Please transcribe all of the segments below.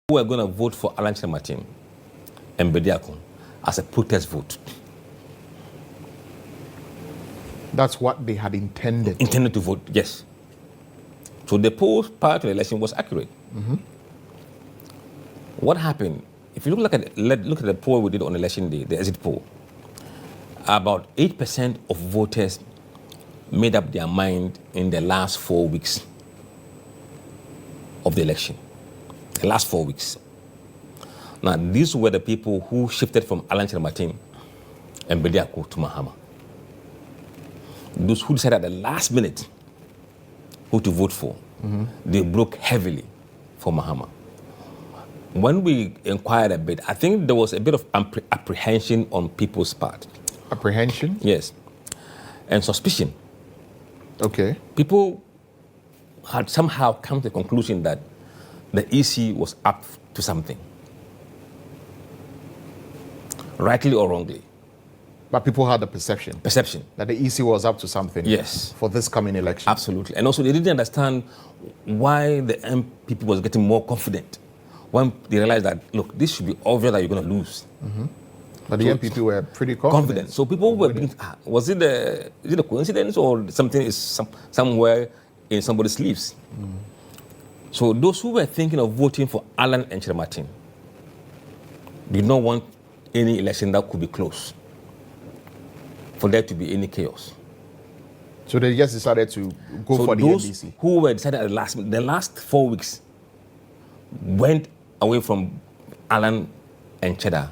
who are going to vote for Alan Martin and Bediako as a protest vote. That's what they had intended. Intended to vote, yes. So the poll prior to the election was accurate. Mm-hmm. What happened? If you look at the poll we did on election day, the exit poll, about 8% of voters made up their mind in the last 4 weeks of the election. The last 4 weeks. Now, these were the people who shifted from Alan Martin and Bediako to Mahama. Those who decided at the last minute who to vote for, they broke heavily for Mahama. When we inquired a bit, I think there was a bit of apprehension on people's part. Apprehension? Yes. And suspicion. Okay. People had somehow come to the conclusion that the EC was up to something. Rightly or wrongly. But people had the perception. Perception. That the EC was up to something. Yes. For this coming election. Absolutely. And also they didn't understand why the MPP was getting more confident when they realized that, look, this should be obvious that you're going to lose. Mm-hmm. But the MPP were pretty confident. So people were being, is it a coincidence or something is somewhere in somebody's sleeves? Mm. So those who were thinking of voting for Alan and Martin did not want any election that could be close, for there to be any chaos. So they just decided to go for the NDC. Those who were decided at the last 4 weeks went away from Alan and Cheddar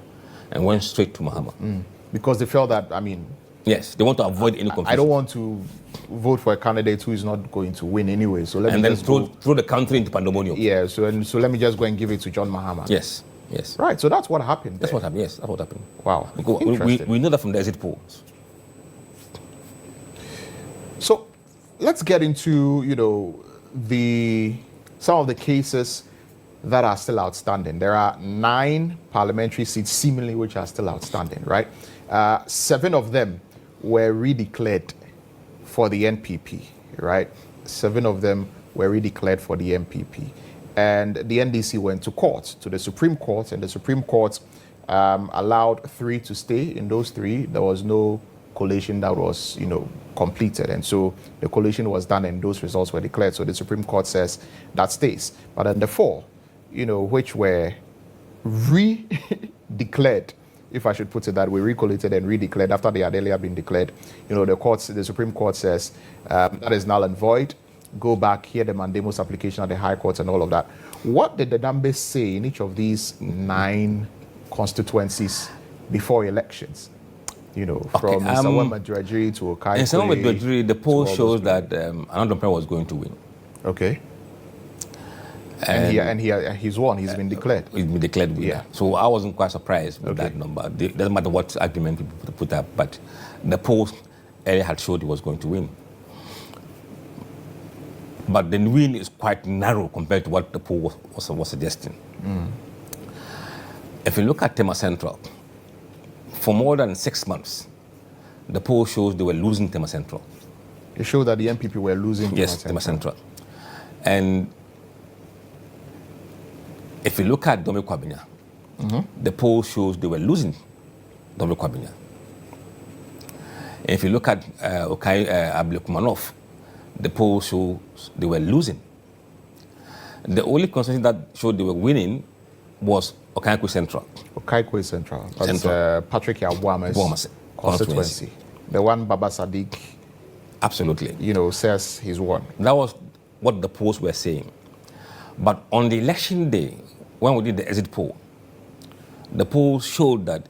and went straight to Mahama. Mm. Because they felt that, yes, they want to avoid any confusion. I don't want to vote for a candidate who is not going to win anyway. So let me then just throw the country into pandemonium. Yeah, so let me just go and give it to John Mahama. Yes, yes. Right, so that's what happened. That's what happened, yes, that's what happened. Wow. We know that from the exit polls. So let's get into, some of the cases that are still outstanding. There are 9 parliamentary seats seemingly which are still outstanding, right? 7 of them were redeclared for the NPP, right? 7 of them were redeclared for the NPP. And the NDC went to court, to the Supreme Court, and the Supreme Court allowed 3 to stay. In those 3, there was no collation that was, completed. And so the collation was done and those results were declared. So the Supreme Court says that stays. But then the 4, which were re-declared, if I should put it that way, recollated and redeclared after they had earlier been declared, the Supreme Court says that is null and void. Go back, hear the mandamus application at the High Court and all of that. What did the numbers say in each of these 9 constituencies before elections? From Sawa Madrajiri to Okaikwe. In Sawa Madrajiri, the poll shows that Anandra was going to win. Okay. And he's won. He's been declared. He's been declared winner. Yeah. So I wasn't quite surprised with that number. It doesn't matter what argument people put up, but the poll earlier had showed he was going to win. But the win is quite narrow compared to what the poll was suggesting. Mm. If you look at Tema Central, for more than 6 months, the poll shows they were losing Tema Central. It showed that the MPP were losing Tema Central. And if you look at Dome Kwabinya, the poll shows they were losing Dome Kwabinya. And if you look at Ablekumanov, the poll shows they were losing. The only constituency that showed they were winning was Okaikwe Central. Okaikwe Central. That's Patrick Yabuama's constituency. The one Baba Sadiq absolutely says he's won. That was what the polls were saying. But on the election day, when we did the exit poll, the poll showed that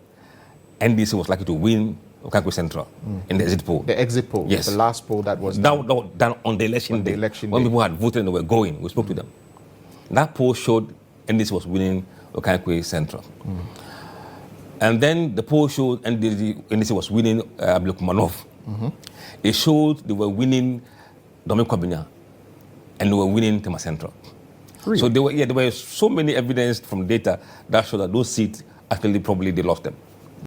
NDC was likely to win Okaikwe Central in the exit poll. The exit poll? Yes. The last poll that was done on the election day. When people had voted and they were going, we spoke to them. That poll showed NDC was winning Okaikwe Central. And then the poll showed NDC was winning Ablekumanov. It showed they were winning Dome Kwabinya and they were winning Tema Central. Really? So there were so many evidence from data that showed that those seats actually probably they lost them.